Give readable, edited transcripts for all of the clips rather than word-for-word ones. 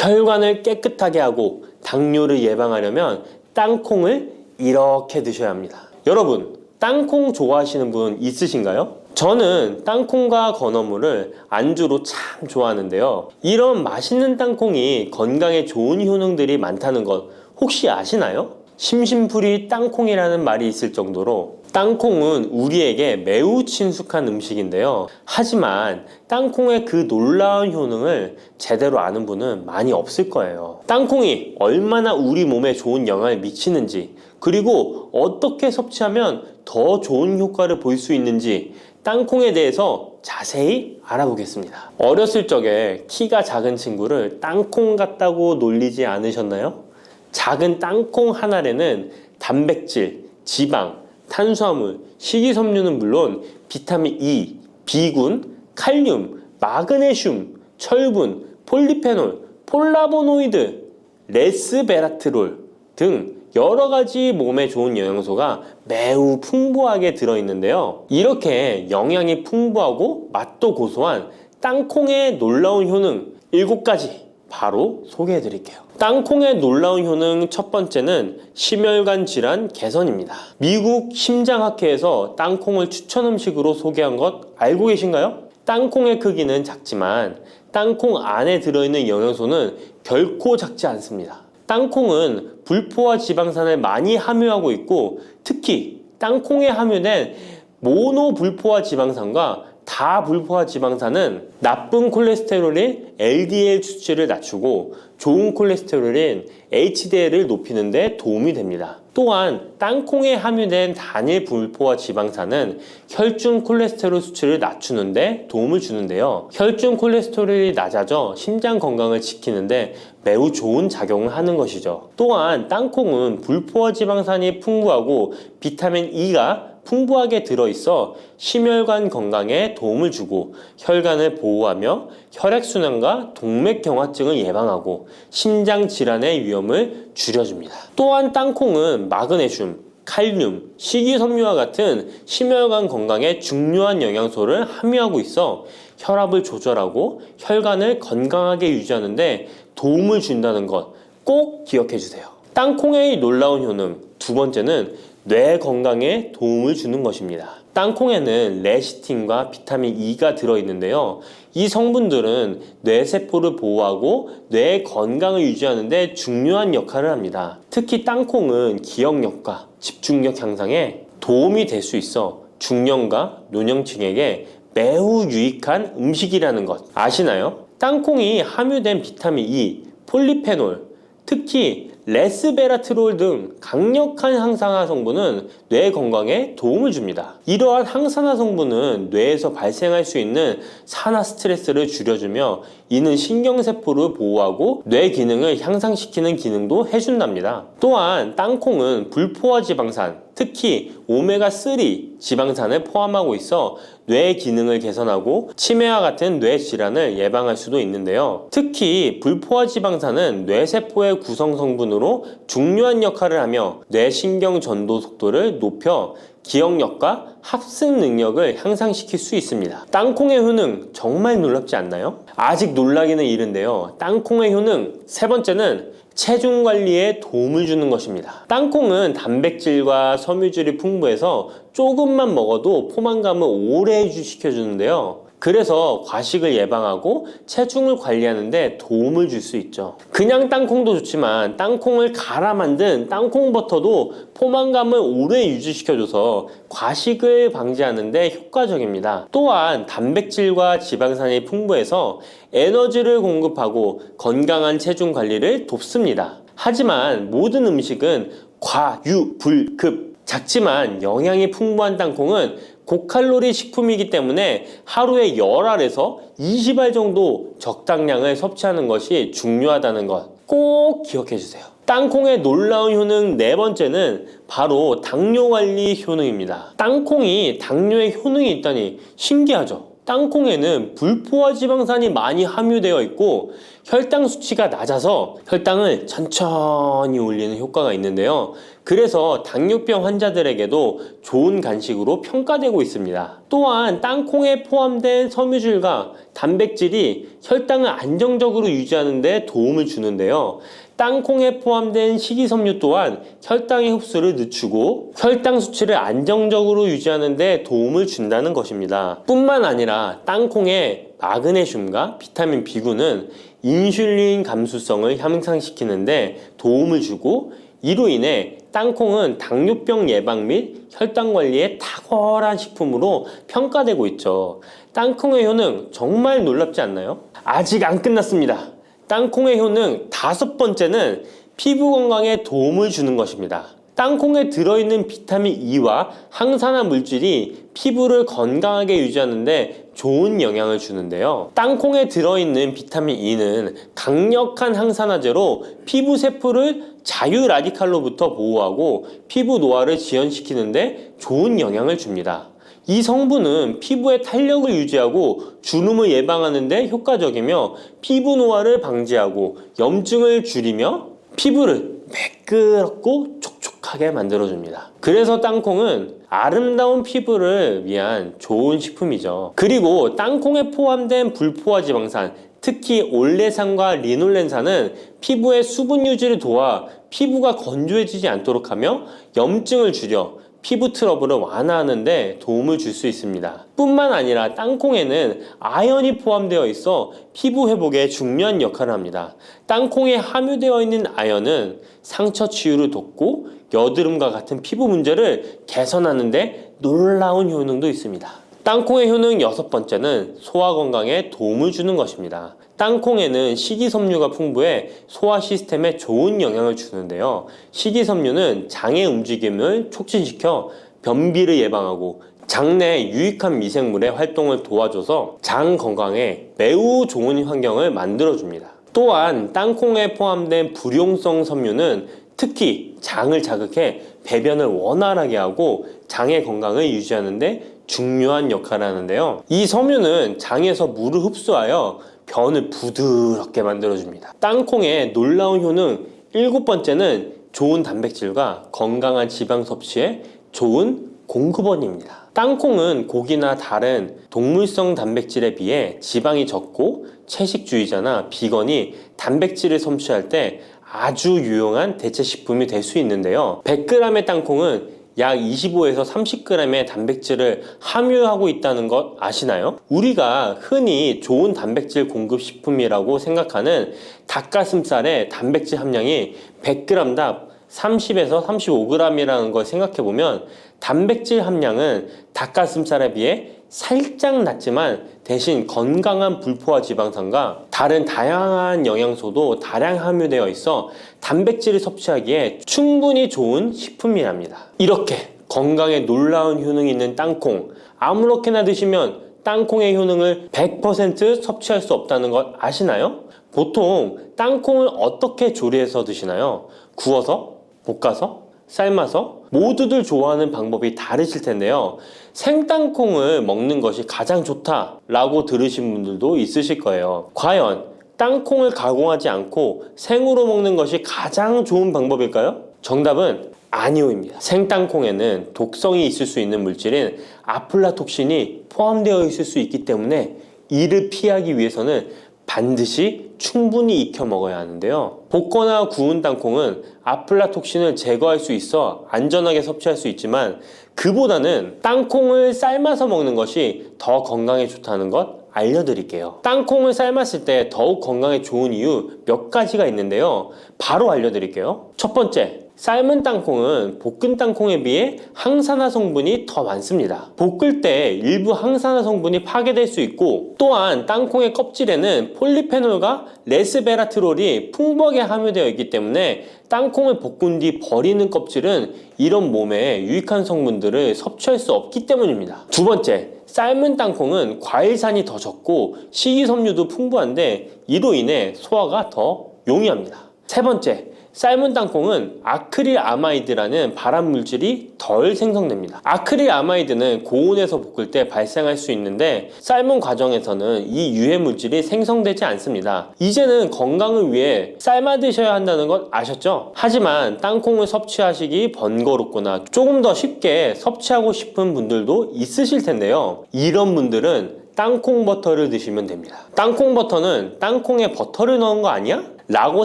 혈관을 깨끗하게 하고 당뇨를 예방하려면 땅콩을 이렇게 드셔야 합니다. 여러분, 땅콩 좋아하시는 분 있으신가요? 저는 땅콩과 건어물을 안주로 참 좋아하는데요. 이런 맛있는 땅콩이 건강에 좋은 효능들이 많다는 것 혹시 아시나요? 심심풀이 땅콩이라는 말이 있을 정도로 땅콩은 우리에게 매우 친숙한 음식인데요. 하지만 땅콩의 그 놀라운 효능을 제대로 아는 분은 많이 없을 거예요. 땅콩이 얼마나 우리 몸에 좋은 영향을 미치는지, 그리고 어떻게 섭취하면 더 좋은 효과를 볼 수 있는지 땅콩에 대해서 자세히 알아보겠습니다. 어렸을 적에 키가 작은 친구를 땅콩 같다고 놀리지 않으셨나요? 작은 땅콩 한 알에는 단백질, 지방, 탄수화물, 식이섬유는 물론 비타민 E, B군, 칼륨, 마그네슘, 철분, 폴리페놀, 폴라보노이드, 레스베라트롤 등 여러 가지 몸에 좋은 영양소가 매우 풍부하게 들어있는데요. 이렇게 영양이 풍부하고 맛도 고소한 땅콩의 놀라운 효능 7가지 바로 소개해 드릴게요. 땅콩의 놀라운 효능 첫 번째는 심혈관 질환 개선입니다. 미국 심장학회에서 땅콩을 추천 음식으로 소개한 것 알고 계신가요? 땅콩의 크기는 작지만 땅콩 안에 들어있는 영양소는 결코 작지 않습니다. 땅콩은 불포화 지방산을 많이 함유하고 있고, 특히 땅콩에 함유된 모노불포화 지방산과 다불포화 지방산은 나쁜 콜레스테롤인 LDL 수치를 낮추고 좋은 콜레스테롤인 HDL을 높이는 데 도움이 됩니다. 또한 땅콩에 함유된 단일 불포화 지방산은 혈중 콜레스테롤 수치를 낮추는 데 도움을 주는데요. 혈중 콜레스테롤이 낮아져 심장 건강을 지키는데 매우 좋은 작용을 하는 것이죠. 또한 땅콩은 불포화 지방산이 풍부하고 비타민 E가 풍부하게 들어있어 심혈관 건강에 도움을 주고 혈관을 보호하며 혈액순환과 동맥경화증을 예방하고 심장 질환의 위험을 줄여줍니다. 또한 땅콩은 마그네슘, 칼륨, 식이섬유와 같은 심혈관 건강에 중요한 영양소를 함유하고 있어 혈압을 조절하고 혈관을 건강하게 유지하는 데 도움을 준다는 것 꼭 기억해 주세요. 땅콩의 놀라운 효능 두 번째는 뇌 건강에 도움을 주는 것입니다. 땅콩에는 레시틴과 비타민 E가 들어있는데요. 이 성분들은 뇌세포를 보호하고 뇌 건강을 유지하는 데 중요한 역할을 합니다. 특히 땅콩은 기억력과 집중력 향상에 도움이 될 수 있어 중년과 노년층에게 매우 유익한 음식이라는 것 아시나요? 땅콩이 함유된 비타민 E, 폴리페놀, 특히 레스베라트롤 등 강력한 항산화 성분은 뇌 건강에 도움을 줍니다. 이러한 항산화 성분은 뇌에서 발생할 수 있는 산화 스트레스를 줄여주며 이는 신경세포를 보호하고 뇌 기능을 향상시키는 기능도 해준답니다. 또한 땅콩은 불포화 지방산, 특히 오메가3 지방산을 포함하고 있어 뇌 기능을 개선하고 치매와 같은 뇌 질환을 예방할 수도 있는데요. 특히 불포화 지방산은 뇌세포의 구성 성분으로 중요한 역할을 하며 뇌신경 전도 속도를 높여 기억력과 합승 능력을 향상시킬 수 있습니다. 땅콩의 효능 정말 놀랍지 않나요? 아직 놀라기는 이른데요. 땅콩의 효능 세 번째는 체중 관리에 도움을 주는 것입니다. 땅콩은 단백질과 섬유질이 풍부해서 조금만 먹어도 포만감을 오래 유지시켜주는데요. 그래서 과식을 예방하고 체중을 관리하는 데 도움을 줄 수 있죠. 그냥 땅콩도 좋지만 땅콩을 갈아 만든 땅콩버터도 포만감을 오래 유지시켜줘서 과식을 방지하는 데 효과적입니다. 또한 단백질과 지방산이 풍부해서 에너지를 공급하고 건강한 체중 관리를 돕습니다. 하지만 모든 음식은 과유불급, 작지만 영양이 풍부한 땅콩은 고칼로리 식품이기 때문에 하루에 10알에서 20알 정도 적당량을 섭취하는 것이 중요하다는 것 꼭 기억해 주세요. 땅콩의 놀라운 효능 네 번째는 바로 당뇨 관리 효능입니다. 땅콩이 당뇨에 효능이 있다니 신기하죠? 땅콩에는 불포화 지방산이 많이 함유되어 있고 혈당 수치가 낮아서 혈당을 천천히 올리는 효과가 있는데요. 그래서 당뇨병 환자들에게도 좋은 간식으로 평가되고 있습니다. 또한 땅콩에 포함된 섬유질과 단백질이 혈당을 안정적으로 유지하는 데 도움을 주는데요. 땅콩에 포함된 식이섬유 또한 혈당의 흡수를 늦추고 혈당 수치를 안정적으로 유지하는 데 도움을 준다는 것입니다. 뿐만 아니라 땅콩의 마그네슘과 비타민 B9는 인슐린 감수성을 향상시키는 데 도움을 주고 이로 인해 땅콩은 당뇨병 예방 및 혈당 관리에 탁월한 식품으로 평가되고 있죠. 땅콩의 효능 정말 놀랍지 않나요? 아직 안 끝났습니다. 땅콩의 효능 5번째는 피부 건강에 도움을 주는 것입니다. 땅콩에 들어있는 비타민 E와 항산화 물질이 피부를 건강하게 유지하는 데 좋은 영향을 주는데요. 땅콩에 들어있는 비타민 E는 강력한 항산화제로 피부 세포를 자유 라디칼로부터 보호하고 피부 노화를 지연시키는 데 좋은 영향을 줍니다. 이 성분은 피부의 탄력을 유지하고 주름을 예방하는 데 효과적이며 피부 노화를 방지하고 염증을 줄이며 피부를 매끄럽고 촉촉하게 만들어줍니다. 그래서 땅콩은 아름다운 피부를 위한 좋은 식품이죠. 그리고 땅콩에 포함된 불포화 지방산, 특히 올레산과 리놀렌산은 피부의 수분 유지를 도와 피부가 건조해지지 않도록 하며 염증을 줄여 피부 트러블을 완화하는 데 도움을 줄 수 있습니다. 뿐만 아니라 땅콩에는 아연이 포함되어 있어 피부 회복에 중요한 역할을 합니다. 땅콩에 함유되어 있는 아연은 상처 치유를 돕고 여드름과 같은 피부 문제를 개선하는 데 놀라운 효능도 있습니다. 땅콩의 효능 6번째는 소화 건강에 도움을 주는 것입니다. 땅콩에는 식이섬유가 풍부해 소화 시스템에 좋은 영향을 주는데요. 식이섬유는 장의 움직임을 촉진시켜 변비를 예방하고 장내 유익한 미생물의 활동을 도와줘서 장 건강에 매우 좋은 환경을 만들어줍니다. 또한 땅콩에 포함된 불용성 섬유는 특히 장을 자극해 배변을 원활하게 하고 장의 건강을 유지하는 데 중요한 역할을 하는데요. 이 섬유는 장에서 물을 흡수하여 변을 부드럽게 만들어줍니다. 땅콩의 놀라운 효능 7번째는 좋은 단백질과 건강한 지방 섭취에 좋은 공급원입니다. 땅콩은 고기나 다른 동물성 단백질에 비해 지방이 적고 채식주의자나 비건이 단백질을 섭취할 때 아주 유용한 대체 식품이 될 수 있는데요. 100g의 땅콩은 약 25에서 30g의 단백질을 함유하고 있다는 것 아시나요? 우리가 흔히 좋은 단백질 공급 식품이라고 생각하는 닭가슴살의 단백질 함량이 100g당 30에서 35g이라는 걸 생각해보면 단백질 함량은 닭가슴살에 비해 살짝 낮지만 대신 건강한 불포화 지방산과 다른 다양한 영양소도 다량 함유되어 있어 단백질을 섭취하기에 충분히 좋은 식품이랍니다. 이렇게 건강에 놀라운 효능이 있는 땅콩, 아무렇게나 드시면 땅콩의 효능을 100% 섭취할 수 없다는 것 아시나요? 보통 땅콩을 어떻게 조리해서 드시나요? 구워서? 볶아서? 삶아서? 모두들 좋아하는 방법이 다르실 텐데요. 생땅콩을 먹는 것이 가장 좋다라고 들으신 분들도 있으실 거예요. 과연 땅콩을 가공하지 않고 생으로 먹는 것이 가장 좋은 방법일까요? 정답은 아니오입니다. 생땅콩에는 독성이 있을 수 있는 물질인 아플라톡신이 포함되어 있을 수 있기 때문에 이를 피하기 위해서는 반드시 충분히 익혀 먹어야 하는데요. 볶거나 구운 땅콩은 아플라톡신을 제거할 수 있어 안전하게 섭취할 수 있지만 그보다는 땅콩을 삶아서 먹는 것이 더 건강에 좋다는 것 알려드릴게요. 땅콩을 삶았을 때 더욱 건강에 좋은 이유 몇 가지가 있는데요. 바로 알려드릴게요. 첫 번째, 삶은 땅콩은 볶은 땅콩에 비해 항산화 성분이 더 많습니다. 볶을 때 일부 항산화 성분이 파괴될 수 있고 또한 땅콩의 껍질에는 폴리페놀과 레스베라트롤이 풍부하게 함유되어 있기 때문에 땅콩을 볶은 뒤 버리는 껍질은 이런 몸에 유익한 성분들을 섭취할 수 없기 때문입니다. 두 번째, 삶은 땅콩은 과일산이 더 적고 식이섬유도 풍부한데 이로 인해 소화가 더 용이합니다. 세 번째, 삶은 땅콩은 아크릴아마이드라는 발암물질이 덜 생성됩니다. 아크릴아마이드는 고온에서 볶을 때 발생할 수 있는데 삶은 과정에서는 이 유해물질이 생성되지 않습니다. 이제는 건강을 위해 삶아 드셔야 한다는 것 아셨죠? 하지만 땅콩을 섭취하시기 번거롭거나 조금 더 쉽게 섭취하고 싶은 분들도 있으실 텐데요. 이런 분들은 땅콩 버터를 드시면 됩니다. 땅콩 버터는 땅콩에 버터를 넣은 거 아니야? 라고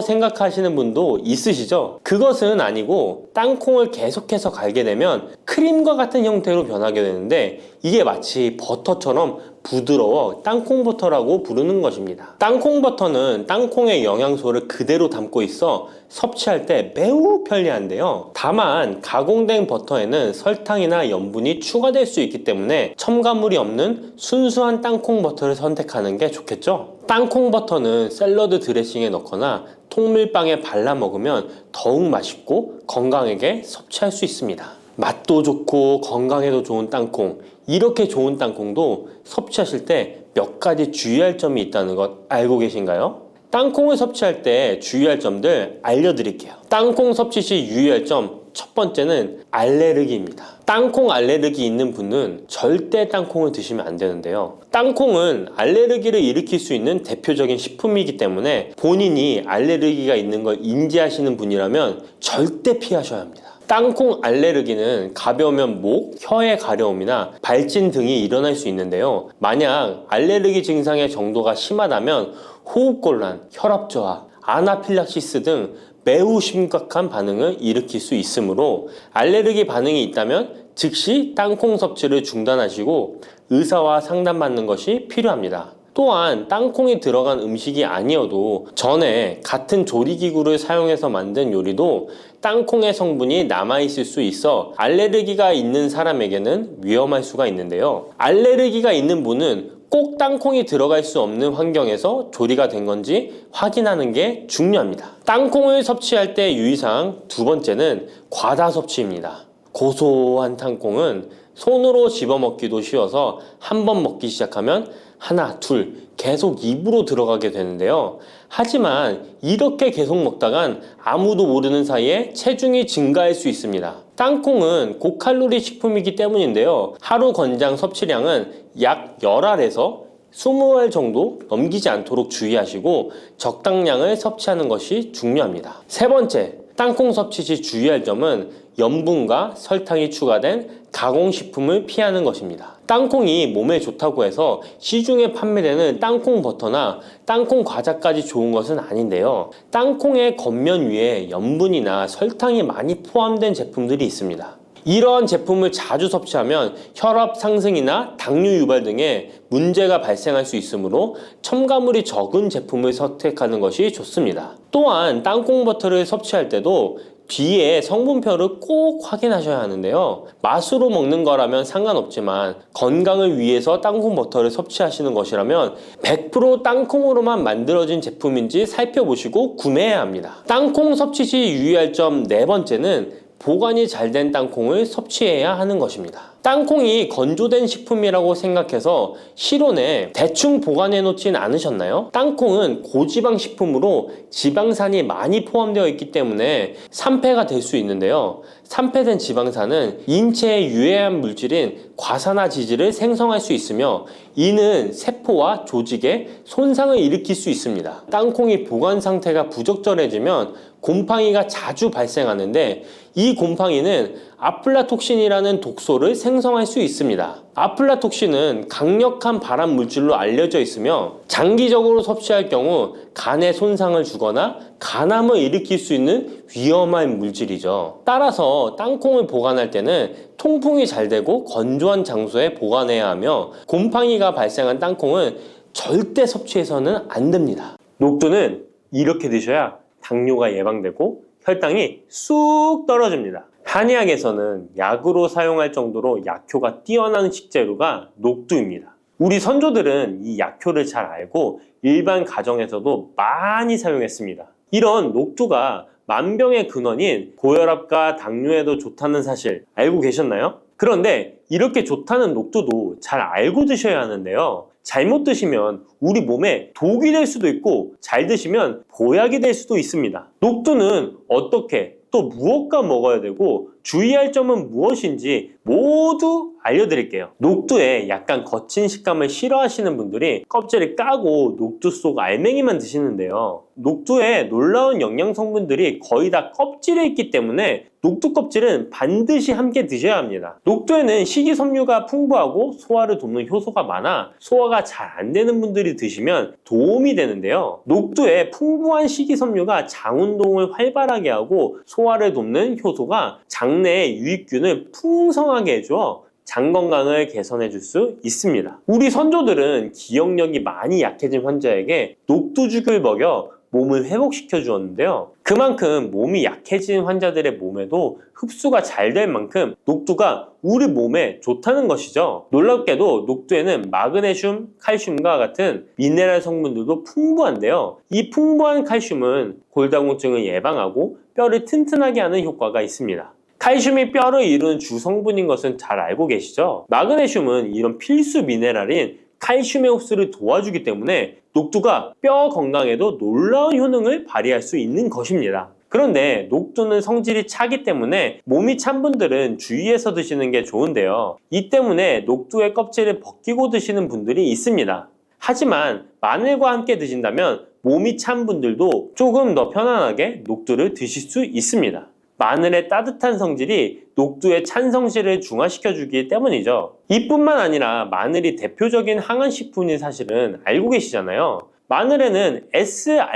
생각하시는 분도 있으시죠? 그것은 아니고 땅콩을 계속해서 갈게 되면 크림과 같은 형태로 변하게 되는데 이게 마치 버터처럼 부드러워 땅콩 버터라고 부르는 것입니다. 땅콩 버터는 땅콩의 영양소를 그대로 담고 있어 섭취할 때 매우 편리한데요. 다만 가공된 버터에는 설탕이나 염분이 추가될 수 있기 때문에 첨가물이 없는 순수한 땅콩 버터를 선택하는 게 좋겠죠? 땅콩 버터는 샐러드 드레싱에 넣거나 통밀빵에 발라 먹으면 더욱 맛있고 건강하게 섭취할 수 있습니다. 맛도 좋고 건강에도 좋은 땅콩, 이렇게 좋은 땅콩도 섭취하실 때 몇 가지 주의할 점이 있다는 것 알고 계신가요? 땅콩을 섭취할 때 주의할 점들 알려드릴게요. 땅콩 섭취 시 유의할 점 첫 번째는 알레르기입니다. 땅콩 알레르기 있는 분은 절대 땅콩을 드시면 안 되는데요. 땅콩은 알레르기를 일으킬 수 있는 대표적인 식품이기 때문에 본인이 알레르기가 있는 걸 인지하시는 분이라면 절대 피하셔야 합니다. 땅콩 알레르기는 가벼우면 목, 혀의 가려움이나 발진 등이 일어날 수 있는데요. 만약 알레르기 증상의 정도가 심하다면 호흡곤란, 혈압저하, 아나필락시스 등 매우 심각한 반응을 일으킬 수 있으므로 알레르기 반응이 있다면 즉시 땅콩 섭취를 중단하시고 의사와 상담받는 것이 필요합니다. 또한 땅콩이 들어간 음식이 아니어도 전에 같은 조리기구를 사용해서 만든 요리도 땅콩의 성분이 남아있을 수 있어 알레르기가 있는 사람에게는 위험할 수가 있는데요. 알레르기가 있는 분은 꼭 땅콩이 들어갈 수 없는 환경에서 조리가 된 건지 확인하는 게 중요합니다. 땅콩을 섭취할 때 유의사항 두 번째는 과다 섭취입니다. 고소한 땅콩은 손으로 집어먹기도 쉬워서 한 번 먹기 시작하면 하나, 둘 계속 입으로 들어가게 되는데요. 하지만 이렇게 계속 먹다간 아무도 모르는 사이에 체중이 증가할 수 있습니다. 땅콩은 고칼로리 식품이기 때문인데요. 하루 권장 섭취량은 약 10알에서 20알 정도 넘기지 않도록 주의하시고 적당량을 섭취하는 것이 중요합니다. 세 번째, 땅콩 섭취 시 주의할 점은 염분과 설탕이 추가된 가공식품을 피하는 것입니다. 땅콩이 몸에 좋다고 해서 시중에 판매되는 땅콩 버터나 땅콩 과자까지 좋은 것은 아닌데요. 땅콩의 겉면 위에 염분이나 설탕이 많이 포함된 제품들이 있습니다. 이러한 제품을 자주 섭취하면 혈압 상승이나 당뇨 유발 등의 문제가 발생할 수 있으므로 첨가물이 적은 제품을 선택하는 것이 좋습니다. 또한 땅콩 버터를 섭취할 때도 뒤에 성분표를 꼭 확인하셔야 하는데요. 맛으로 먹는 거라면 상관없지만 건강을 위해서 땅콩 버터를 섭취하시는 것이라면 100% 땅콩으로만 만들어진 제품인지 살펴보시고 구매해야 합니다. 땅콩 섭취 시 유의할 점 네 번째는 보관이 잘 된 땅콩을 섭취해야 하는 것입니다. 땅콩이 건조된 식품이라고 생각해서 실온에 대충 보관해 놓진 않으셨나요? 땅콩은 고지방 식품으로 지방산이 많이 포함되어 있기 때문에 산패가 될 수 있는데요. 산패된 지방산은 인체에 유해한 물질인 과산화지질을 생성할 수 있으며 이는 세포와 조직에 손상을 일으킬 수 있습니다. 땅콩이 보관 상태가 부적절해지면 곰팡이가 자주 발생하는데 이 곰팡이는 아플라톡신이라는 독소를 생성할 수 있습니다. 아플라톡신은 강력한 발암 물질로 알려져 있으며 장기적으로 섭취할 경우 간에 손상을 주거나 간암을 일으킬 수 있는 위험한 물질이죠. 따라서 땅콩을 보관할 때는 통풍이 잘 되고 건조한 장소에 보관해야 하며 곰팡이가 발생한 땅콩은 절대 섭취해서는 안 됩니다. 녹두는 이렇게 드셔야 당뇨가 예방되고 혈당이 쑥 떨어집니다. 한의학에서는 약으로 사용할 정도로 약효가 뛰어난 식재료가 녹두입니다. 우리 선조들은 이 약효를 잘 알고 일반 가정에서도 많이 사용했습니다. 이런 녹두가 만병의 근원인 고혈압과 당뇨에도 좋다는 사실 알고 계셨나요? 그런데 이렇게 좋다는 녹두도 잘 알고 드셔야 하는데요. 잘못 드시면 우리 몸에 독이 될 수도 있고 잘 드시면 보약이 될 수도 있습니다. 녹두는 어떻게 또 무엇과 먹어야 되고 주의할 점은 무엇인지 모두 알려드릴게요. 녹두에 약간 거친 식감을 싫어하시는 분들이 껍질을 까고 녹두 속 알맹이만 드시는데요. 녹두에 놀라운 영양 성분들이 거의 다 껍질에 있기 때문에 녹두 껍질은 반드시 함께 드셔야 합니다. 녹두에는 식이섬유가 풍부하고 소화를 돕는 효소가 많아 소화가 잘 안 되는 분들이 드시면 도움이 되는데요. 녹두에 풍부한 식이섬유가 장 운동을 활발하게 하고 소화를 돕는 효소가 장내에 유익균을 풍성하게 해줘 장 건강을 개선해 줄 수 있습니다. 우리 선조들은 기억력이 많이 약해진 환자에게 녹두죽을 먹여 몸을 회복시켜 주었는데요. 그만큼 몸이 약해진 환자들의 몸에도 흡수가 잘 될 만큼 녹두가 우리 몸에 좋다는 것이죠. 놀랍게도 녹두에는 마그네슘, 칼슘과 같은 미네랄 성분들도 풍부한데요. 이 풍부한 칼슘은 골다공증을 예방하고 뼈를 튼튼하게 하는 효과가 있습니다. 칼슘이 뼈를 이루는 주성분인 것은 잘 알고 계시죠? 마그네슘은 이런 필수 미네랄인 칼슘의 흡수를 도와주기 때문에 녹두가 뼈 건강에도 놀라운 효능을 발휘할 수 있는 것입니다. 그런데 녹두는 성질이 차기 때문에 몸이 찬 분들은 주의해서 드시는 게 좋은데요. 이 때문에 녹두의 껍질을 벗기고 드시는 분들이 있습니다. 하지만 마늘과 함께 드신다면 몸이 찬 분들도 조금 더 편안하게 녹두를 드실 수 있습니다. 마늘의 따뜻한 성질이 녹두의 찬 성질을 중화시켜주기 때문이죠. 이뿐만 아니라 마늘이 대표적인 항암식품인 사실은 알고 계시잖아요. 마늘에는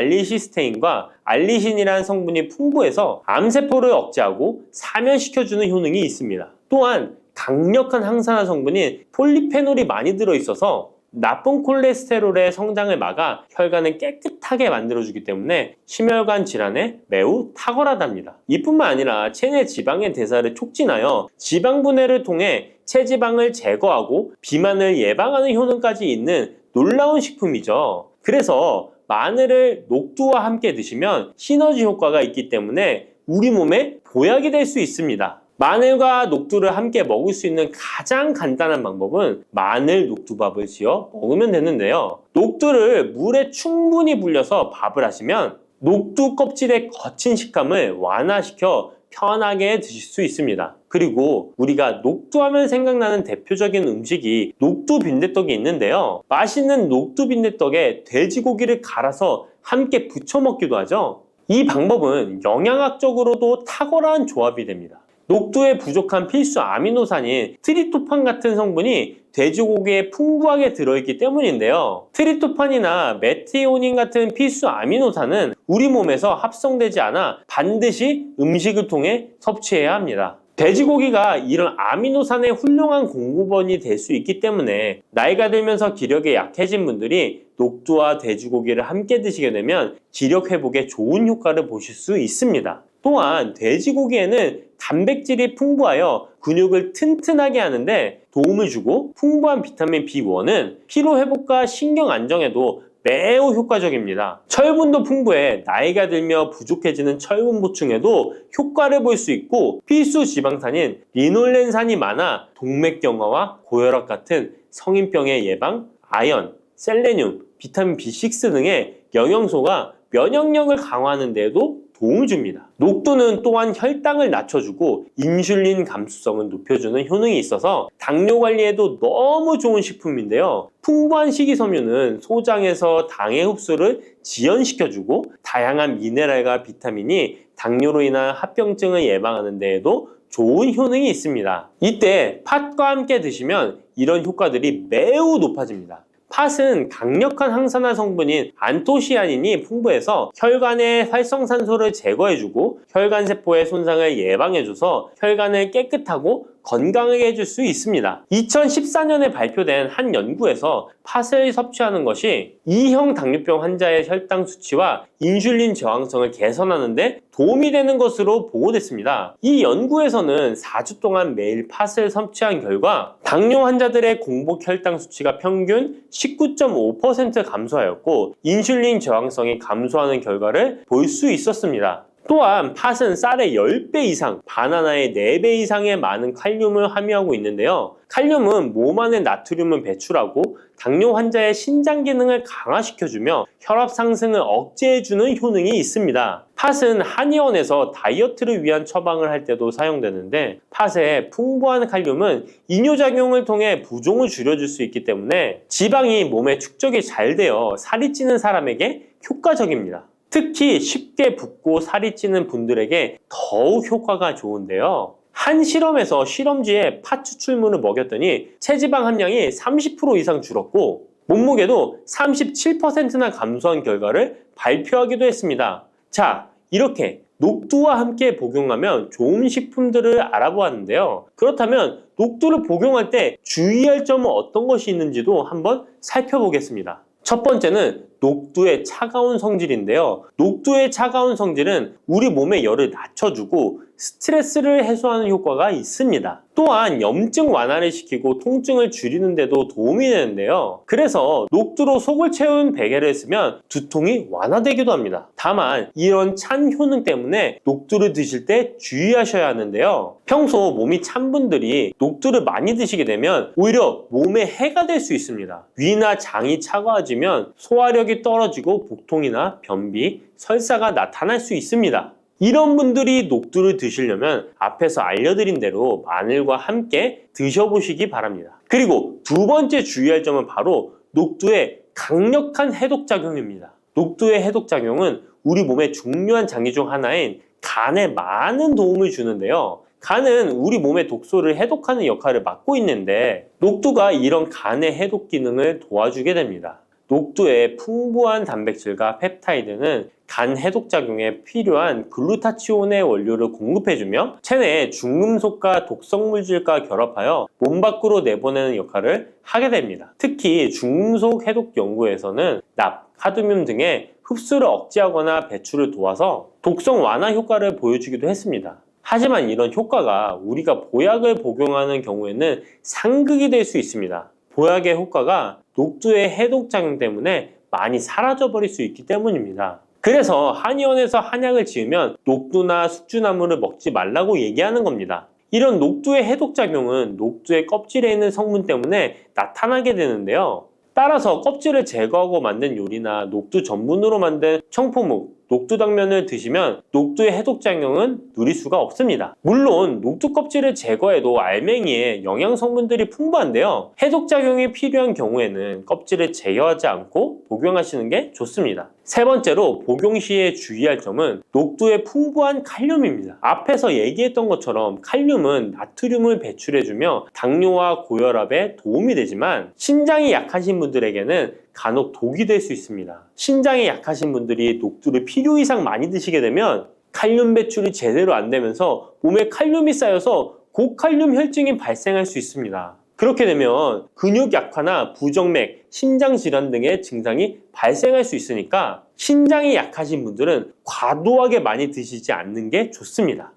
S알리시스테인과 알리신이라는 성분이 풍부해서 암세포를 억제하고 사면시켜주는 효능이 있습니다. 또한 강력한 항산화 성분인 폴리페놀이 많이 들어있어서 나쁜 콜레스테롤의 성장을 막아 혈관을 깨끗하게 만들어주기 때문에 심혈관 질환에 매우 탁월하답니다. 이뿐만 아니라 체내 지방의 대사를 촉진하여 지방 분해를 통해 체지방을 제거하고 비만을 예방하는 효능까지 있는 놀라운 식품이죠. 그래서 마늘을 녹두와 함께 드시면 시너지 효과가 있기 때문에 우리 몸에 보약이 될 수 있습니다. 마늘과 녹두를 함께 먹을 수 있는 가장 간단한 방법은 마늘 녹두밥을 지어 먹으면 되는데요. 녹두를 물에 충분히 불려서 밥을 하시면 녹두 껍질의 거친 식감을 완화시켜 편하게 드실 수 있습니다. 그리고 우리가 녹두하면 생각나는 대표적인 음식이 녹두 빈대떡이 있는데요. 맛있는 녹두 빈대떡에 돼지고기를 갈아서 함께 부쳐 먹기도 하죠. 이 방법은 영양학적으로도 탁월한 조합이 됩니다. 녹두에 부족한 필수 아미노산인 트립토판 같은 성분이 돼지고기에 풍부하게 들어있기 때문인데요. 트립토판이나 메티오닌 같은 필수 아미노산은 우리 몸에서 합성되지 않아 반드시 음식을 통해 섭취해야 합니다. 돼지고기가 이런 아미노산의 훌륭한 공급원이 될 수 있기 때문에 나이가 들면서 기력이 약해진 분들이 녹두와 돼지고기를 함께 드시게 되면 기력 회복에 좋은 효과를 보실 수 있습니다. 또한 돼지고기에는 단백질이 풍부하여 근육을 튼튼하게 하는데 도움을 주고 풍부한 비타민 B1은 피로 회복과 신경 안정에도 매우 효과적입니다. 철분도 풍부해 나이가 들며 부족해지는 철분 보충에도 효과를 볼 수 있고 필수 지방산인 리놀렌산이 많아 동맥경화와 고혈압 같은 성인병의 예방, 아연, 셀레늄, 비타민 B6 등의 영양소가 면역력을 강화하는 데에도 도움을 줍니다. 녹두는 또한 혈당을 낮춰주고 인슐린 감수성을 높여주는 효능이 있어서 당뇨 관리에도 너무 좋은 식품인데요. 풍부한 식이섬유는 소장에서 당의 흡수를 지연시켜주고 다양한 미네랄과 비타민이 당뇨로 인한 합병증을 예방하는 데에도 좋은 효능이 있습니다. 이때 팥과 함께 드시면 이런 효과들이 매우 높아집니다. 팥은 강력한 항산화 성분인 안토시아닌이 풍부해서 혈관의 활성산소를 제거해주고 혈관세포의 손상을 예방해줘서 혈관을 깨끗하고 건강하게 해줄 수 있습니다. 2014년에 발표된 한 연구에서 팥을 섭취하는 것이 2형 당뇨병 환자의 혈당 수치와 인슐린 저항성을 개선하는 데 도움이 되는 것으로 보고됐습니다. 이 연구에서는 4주 동안 매일 팥을 섭취한 결과 당뇨 환자들의 공복 혈당 수치가 평균 19.5% 감소하였고 인슐린 저항성이 감소하는 결과를 볼 수 있었습니다. 또한 팥은 쌀의 10배 이상, 바나나의 4배 이상의 많은 칼륨을 함유하고 있는데요. 칼륨은 몸 안에 나트륨을 배출하고 당뇨 환자의 신장 기능을 강화시켜주며 혈압 상승을 억제해주는 효능이 있습니다. 팥은 한의원에서 다이어트를 위한 처방을 할 때도 사용되는데, 팥의 풍부한 칼륨은 이뇨작용을 통해 부종을 줄여줄 수 있기 때문에 지방이 몸에 축적이 잘 되어 살이 찌는 사람에게 효과적입니다. 특히 쉽게 붓고 살이 찌는 분들에게 더욱 효과가 좋은데요. 한 실험에서 실험쥐에 팥 추출물을 먹였더니 체지방 함량이 30% 이상 줄었고 몸무게도 37%나 감소한 결과를 발표하기도 했습니다. 자, 이렇게 녹두와 함께 복용하면 좋은 식품들을 알아보았는데요. 그렇다면 녹두를 복용할 때 주의할 점은 어떤 것이 있는지도 한번 살펴보겠습니다. 첫 번째는 녹두의 차가운 성질인데요. 녹두의 차가운 성질은 우리 몸의 열을 낮춰주고 스트레스를 해소하는 효과가 있습니다. 또한 염증 완화를 시키고 통증을 줄이는 데도 도움이 되는데요. 그래서 녹두로 속을 채운 베개를 쓰면 두통이 완화되기도 합니다. 다만 이런 찬 효능 때문에 녹두를 드실 때 주의하셔야 하는데요. 평소 몸이 찬 분들이 녹두를 많이 드시게 되면 오히려 몸에 해가 될 수 있습니다. 위나 장이 차가워지면 소화력이 떨어지고 복통이나 변비, 설사가 나타날 수 있습니다. 이런 분들이 녹두를 드시려면 앞에서 알려드린 대로 마늘과 함께 드셔보시기 바랍니다. 그리고 두 번째 주의할 점은 바로 녹두의 강력한 해독작용입니다. 녹두의 해독작용은 우리 몸의 중요한 장기 중 하나인 간에 많은 도움을 주는데요. 간은 우리 몸의 독소를 해독하는 역할을 맡고 있는데 녹두가 이런 간의 해독 기능을 도와주게 됩니다. 녹두의 풍부한 단백질과 펩타이드는 간 해독작용에 필요한 글루타치온의 원료를 공급해주며 체내의 중금속과 독성물질과 결합하여 몸 밖으로 내보내는 역할을 하게 됩니다. 특히 중금속 해독 연구에서는 납, 카드뮴 등의 흡수를 억제하거나 배출을 도와서 독성 완화 효과를 보여주기도 했습니다. 하지만 이런 효과가 우리가 보약을 복용하는 경우에는 상극이 될 수 있습니다. 보약의 효과가 녹두의 해독작용 때문에 많이 사라져버릴 수 있기 때문입니다. 그래서 한의원에서 한약을 지으면 녹두나 숙주나물을 먹지 말라고 얘기하는 겁니다. 이런 녹두의 해독작용은 녹두의 껍질에 있는 성분 때문에 나타나게 되는데요. 따라서 껍질을 제거하고 만든 요리나 녹두 전분으로 만든 청포묵, 녹두당면을 드시면 녹두의 해독작용은 누릴 수가 없습니다. 물론 녹두 껍질을 제거해도 알맹이에 영양 성분들이 풍부한데요. 해독작용이 필요한 경우에는 껍질을 제거하지 않고 복용하시는 게 좋습니다. 세 번째로 복용 시에 주의할 점은 녹두의 풍부한 칼륨입니다. 앞에서 얘기했던 것처럼 칼륨은 나트륨을 배출해주며 당뇨와 고혈압에 도움이 되지만 신장이 약하신 분들에게는 간혹 독이 될 수 있습니다. 신장이 약하신 분들이 녹두를 필요 이상 많이 드시게 되면 칼륨 배출이 제대로 안 되면서 몸에 칼륨이 쌓여서 고칼륨 혈증이 발생할 수 있습니다. 그렇게 되면 근육 약화나 부정맥, 심장 질환 등의 증상이 발생할 수 있으니까 신장이 약하신 분들은 과도하게 많이 드시지 않는 게 좋습니다.